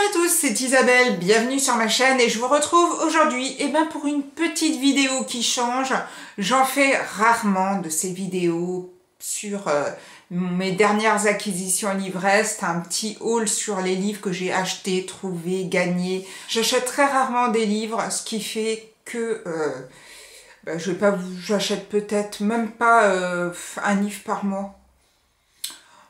à tous, c'est Isabelle, bienvenue sur ma chaîne et je vous retrouve aujourd'hui pour une petite vidéo qui change. J'en fais rarement de ces vidéos sur mes dernières acquisitions livresques, un petit haul sur les livres que j'ai achetés, trouvés, gagnés. J'achète très rarement des livres, ce qui fait que j'achète peut-être même pas un livre par mois.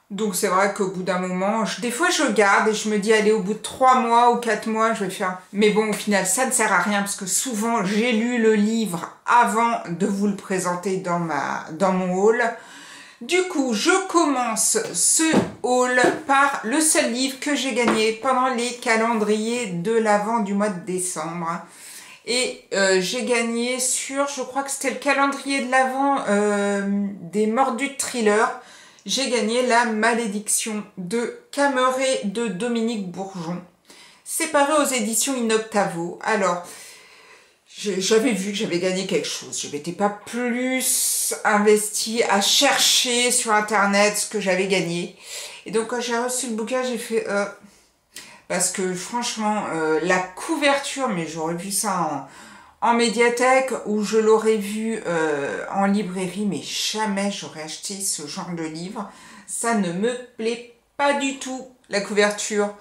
Donc c'est vrai qu'au bout d'un moment, des fois je garde et je me dis allez, au bout de 3 mois ou 4 mois je vais faire. Mais bon, au final ça ne sert à rien parce que souvent j'ai lu le livre avant de vous le présenter dans mon haul. Du coup je commence ce haul par le seul livre que j'ai gagné pendant les calendriers de l'Avent du mois de décembre. Et j'ai gagné sur, je crois que c'était le calendrier de l'Avent des Mordus de Thriller. J'ai gagné La Malédiction de Cameret de Dominique Bourgeon. C'est paru aux éditions In Octavo. Alors, j'avais vu que j'avais gagné quelque chose. Je n'étais pas plus investie à chercher sur internet ce que j'avais gagné. Et donc quand j'ai reçu le bouquin, j'ai fait... parce que franchement, la couverture, mais j'aurais vu ça en médiathèque ou je l'aurais vu en librairie, mais jamais j'aurais acheté ce genre de livre. Ça ne me plaît pas du tout, la couverture.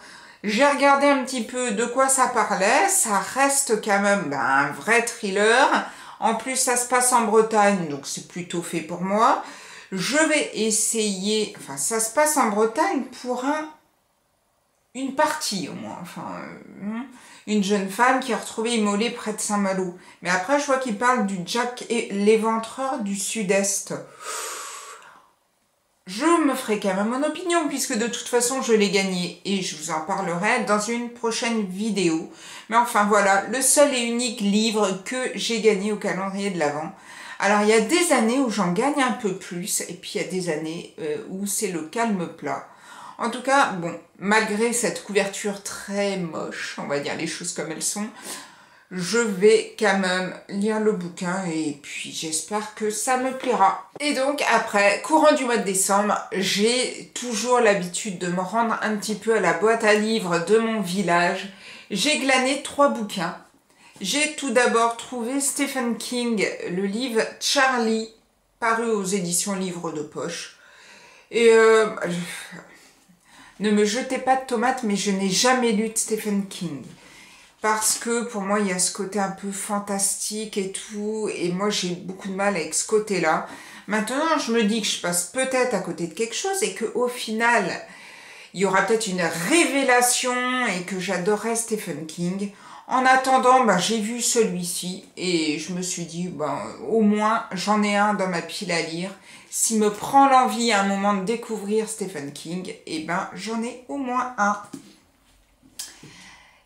J'ai regardé un petit peu de quoi ça parlait. Ça reste quand même un vrai thriller. En plus, ça se passe en Bretagne, donc c'est plutôt fait pour moi. Je vais essayer... Enfin, ça se passe en Bretagne pour une partie au moins, une jeune femme qui est retrouvée immolée près de Saint-Malo. Mais après, je vois qu'il parle du Jack et l'éventreur du Sud-Est. Je me ferai quand même mon opinion, puisque de toute façon, je l'ai gagné, et je vous en parlerai dans une prochaine vidéo. Mais enfin, voilà, le seul et unique livre que j'ai gagné au calendrier de l'Avent. Alors, il y a des années où j'en gagne un peu plus, et puis il y a des années où c'est le calme plat. En tout cas, bon, malgré cette couverture très moche, on va dire les choses comme elles sont, je vais quand même lire le bouquin et puis j'espère que ça me plaira. Et donc après, courant du mois de décembre, j'ai toujours l'habitude de me rendre un petit peu à la boîte à livres de mon village. J'ai glané 3 bouquins. J'ai tout d'abord trouvé Stephen King, le livre Charlie, paru aux éditions Livres de Poche. Et ne me jetez pas de tomates, mais je n'ai jamais lu de Stephen King. Parce que pour moi, il y a ce côté un peu fantastique et tout. Et moi, j'ai beaucoup de mal avec ce côté-là. Maintenant, je me dis que je passe peut-être à côté de quelque chose et qu'au final, il y aura peut-être une révélation et que j'adorerais Stephen King. En attendant, j'ai vu celui-ci et je me suis dit, au moins, j'en ai un dans ma pile à lire. S'il me prend l'envie à un moment de découvrir Stephen King, j'en ai au moins un.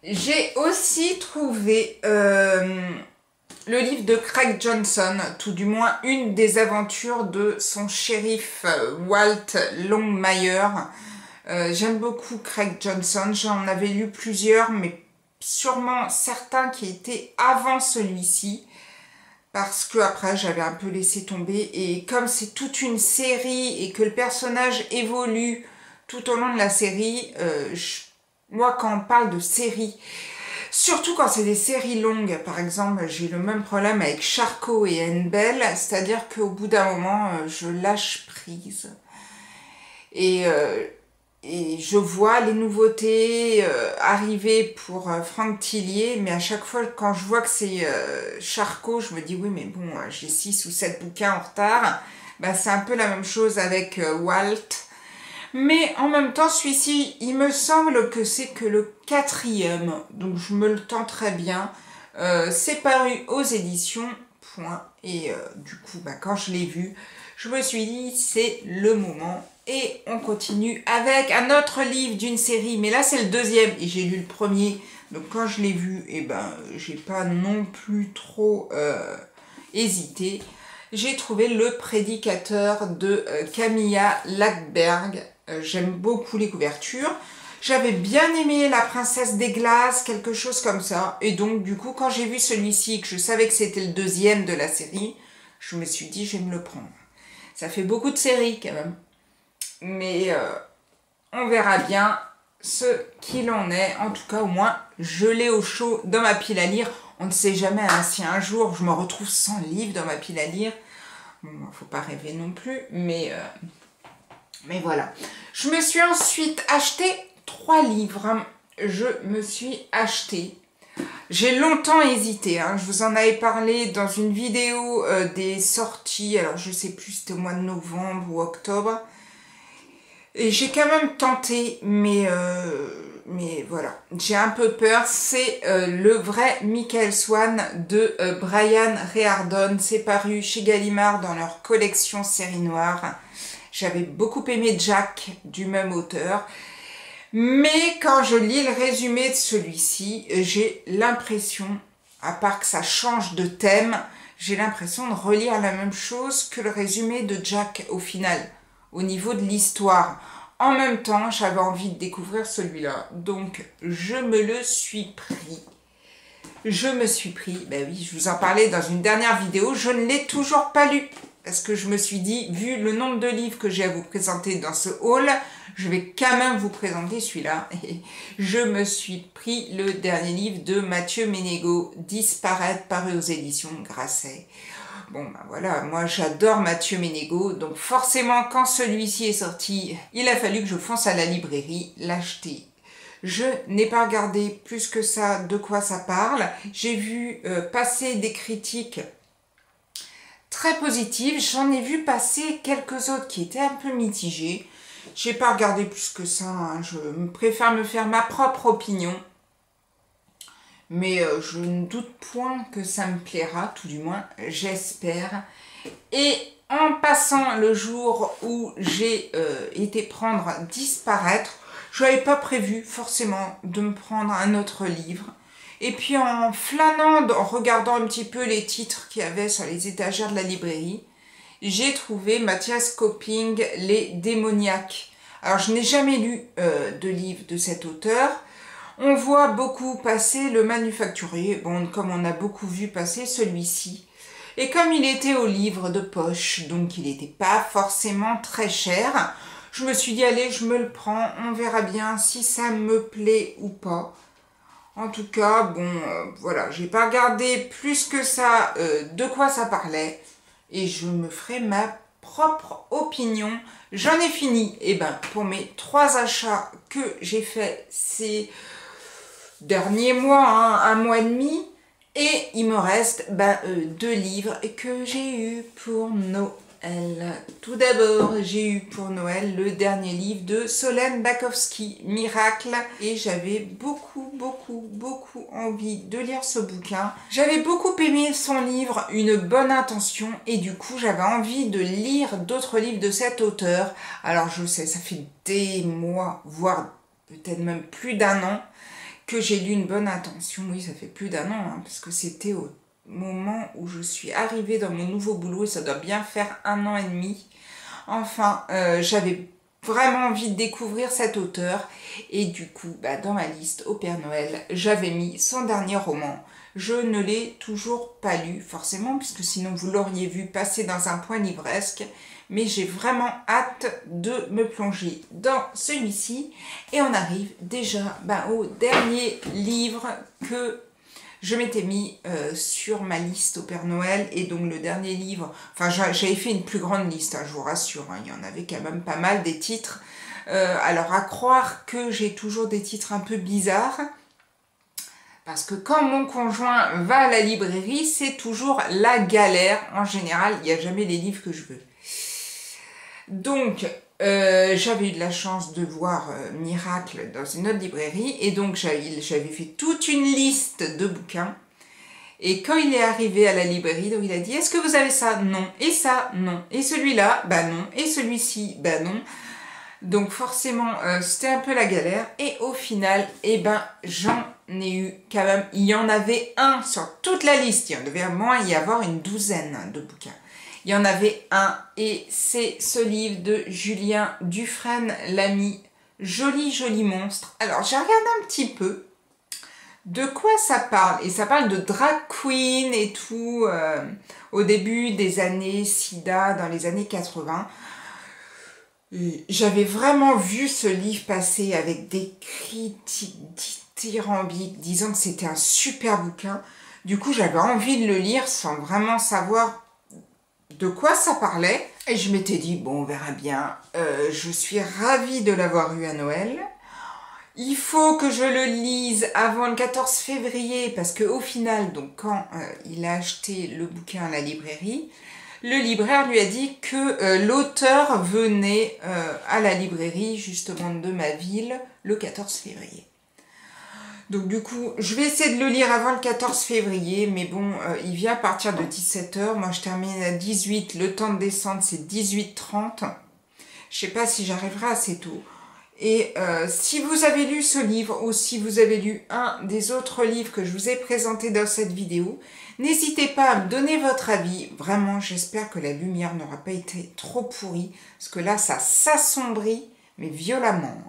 J'ai aussi trouvé le livre de Craig Johnson, tout du moins une des aventures de son shérif Walt Longmire. J'aime beaucoup Craig Johnson, j'en avais lu plusieurs, mais sûrement certains qui étaient avant celui-ci. Parce que après j'avais un peu laissé tomber et comme c'est toute une série et que le personnage évolue tout au long de la série, moi quand on parle de série, surtout quand c'est des séries longues, par exemple j'ai le même problème avec Charcot et Anne Bell, c'est-à-dire qu'au bout d'un moment je lâche prise et je vois les nouveautés arriver pour Franck Tillier, mais à chaque fois quand je vois que c'est Charcot, je me dis oui mais bon, j'ai 6 ou 7 bouquins en retard. C'est un peu la même chose avec Walt. Mais en même temps, celui-ci, il me semble que c'est que le 4e, donc je me le tends très bien. C'est paru aux éditions Point. Et du coup, quand je l'ai vu, je me suis dit c'est le moment. Et on continue avec un autre livre d'une série, mais là c'est le 2e et j'ai lu le 1er. Donc quand je l'ai vu, j'ai pas non plus trop hésité. J'ai trouvé Le Prédicateur de Camilla Lackberg. J'aime beaucoup les couvertures. J'avais bien aimé La Princesse des Glaces, quelque chose comme ça. Et donc du coup, quand j'ai vu celui-ci, que je savais que c'était le 2e de la série, je me suis dit je vais me le prendre. Ça fait beaucoup de séries quand même. Mais on verra bien. ce qu'il en est. En tout cas, au moins, je l'ai au chaud dans ma pile à lire. On ne sait jamais, hein, si un jour je me retrouve sans livre dans ma pile à lire. Bon, faut pas rêver non plus, mais voilà. Je me suis ensuite acheté 3 livres. Je me suis acheté. J'ai longtemps hésité, hein. Je vous en avais parlé dans une vidéo des sorties. Alors, je sais plus, c'était au mois de novembre ou octobre. Et j'ai quand même tenté, mais voilà. J'ai un peu peur. C'est le vrai Michael Swan de Brian Reardon. C'est paru chez Gallimard dans leur collection série noire. J'avais beaucoup aimé Jack, du même auteur. Mais quand je lis le résumé de celui-ci, j'ai l'impression, à part que ça change de thème, j'ai l'impression de relire la même chose que le résumé de Jack au final, au niveau de l'histoire. En même temps, j'avais envie de découvrir celui-là, donc je me le suis pris. Ben oui, je vous en parlais dans une dernière vidéo, je ne l'ai toujours pas lu. Parce que je me suis dit, vu le nombre de livres que j'ai à vous présenter dans ce haul, je vais quand même vous présenter celui-là. Et je me suis pris le dernier livre de Mathieu Ménégo, Disparaître, paru aux éditions Grasset. Bon, ben voilà, moi j'adore Mathieu Ménégo, donc forcément quand celui-ci est sorti, il a fallu que je fonce à la librairie l'acheter. Je n'ai pas regardé plus que ça de quoi ça parle. J'ai vu passer des critiques très positive. J'en ai vu passer quelques autres qui étaient un peu mitigées. J'ai pas regardé plus que ça, hein. Je préfère me faire ma propre opinion. Mais je ne doute point que ça me plaira, tout du moins, j'espère. Et en passant le jour où j'ai été prendre Disparaître, je n'avais pas prévu forcément de me prendre un autre livre. Et puis en flânant, en regardant un petit peu les titres qu'il y avait sur les étagères de la librairie, j'ai trouvé Mathias Copping, Les Démoniaques. Alors je n'ai jamais lu de livre de cet auteur. On voit beaucoup passer Le Manufacturier, bon, comme on a beaucoup vu passer celui-ci. Et comme il était au livre de poche, donc il n'était pas forcément très cher, je me suis dit, allez, je me le prends, on verra bien si ça me plaît ou pas. En tout cas, bon, voilà, j'ai pas regardé plus que ça de quoi ça parlait. Et je me ferai ma propre opinion. J'en ai fini, et ben, pour mes 3 achats que j'ai fait ces derniers mois, hein, 1 mois et demi. Et il me reste 2 livres que j'ai eu pour Noël. Tout d'abord, j'ai eu pour Noël le dernier livre de Solène Bakowski, Miracle. Et j'avais beaucoup envie de lire ce bouquin. J'avais beaucoup aimé son livre Une bonne intention. Et du coup, j'avais envie de lire d'autres livres de cet auteur. Alors je sais, ça fait des mois, voire peut-être même plus d'1 an, que j'ai lu Une bonne intention. Oui, ça fait plus d'1 an, hein, parce que c'était au moment où je suis arrivée dans mon nouveau boulot, et ça doit bien faire 1 an et demi. Enfin, j'avais vraiment envie de découvrir cet auteur, et du coup, dans ma liste au Père Noël, j'avais mis son dernier roman. Je ne l'ai toujours pas lu, forcément, puisque sinon vous l'auriez vu passer dans un point livresque, mais j'ai vraiment hâte de me plonger dans celui-ci. Et on arrive déjà au dernier livre que je m'étais mis sur ma liste au Père Noël. Et donc le dernier livre, enfin j'avais fait une plus grande liste, hein, je vous rassure, hein, il y en avait quand même pas mal des titres. Alors à croire que j'ai toujours des titres un peu bizarres, parce que quand mon conjoint va à la librairie, c'est toujours la galère. En général, il n'y a jamais les livres que je veux. Donc, j'avais eu de la chance de voir Miracle dans une autre librairie, et donc j'avais fait toute une liste de bouquins. Et quand il est arrivé à la librairie, donc il a dit, est-ce que vous avez ça? Non. Et ça? Non. Et celui-là? Non. Et celui-ci? Non. Donc forcément, c'était un peu la galère. Et au final, j'en ai eu quand même, il y en avait un sur toute la liste. Il y en devait au moins y avoir une douzaine de bouquins. Il y en avait un, et c'est ce livre de Julien Dufresne Lamy, Joli monstre. Alors j'ai regardé un petit peu de quoi ça parle, et ça parle de drag queen et tout, au début des années SIDA, dans les années 80. J'avais vraiment vu ce livre passer avec des critiques dithyrambiques disant que c'était un super bouquin. Du coup, j'avais envie de le lire sans vraiment savoir de quoi ça parlait. Et je m'étais dit, bon, on verra bien. Je suis ravie de l'avoir eu à Noël. Il faut que je le lise avant le 14 février parce qu'au final, donc quand il a acheté le bouquin à la librairie, le libraire lui a dit que l'auteur venait à la librairie justement de ma ville le 14 février. Donc du coup, je vais essayer de le lire avant le 14 février, mais bon, il vient à partir de 17 h. Moi, je termine à 18 h. Le temps de descendre, c'est 18 h 30. Je sais pas si j'arriverai assez tôt. Et si vous avez lu ce livre ou si vous avez lu un des autres livres que je vous ai présentés dans cette vidéo, n'hésitez pas à me donner votre avis. Vraiment, j'espère que la lumière n'aura pas été trop pourrie, parce que là, ça s'assombrit, mais violemment.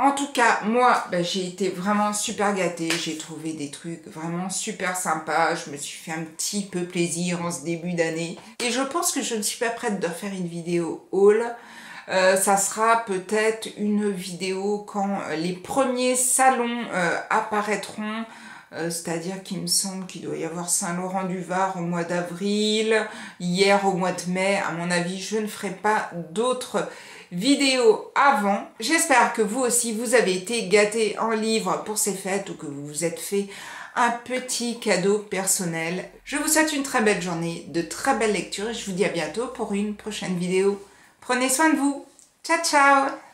En tout cas, moi, j'ai été vraiment super gâtée. J'ai trouvé des trucs vraiment super sympas. Je me suis fait un petit peu plaisir en ce début d'année. Et je pense que je ne suis pas prête de refaire une vidéo haul. Ça sera peut-être une vidéo quand les premiers salons apparaîtront. C'est-à-dire qu'il me semble qu'il doit y avoir Saint-Laurent-du-Var au mois d'avril, hier au mois de mai. À mon avis, je ne ferai pas d'autres vidéos avant. J'espère que vous aussi, vous avez été gâtés en livres pour ces fêtes ou que vous vous êtes fait un petit cadeau personnel. Je vous souhaite une très belle journée, de très belles lectures et je vous dis à bientôt pour une prochaine vidéo. Prenez soin de vous. Ciao, ciao!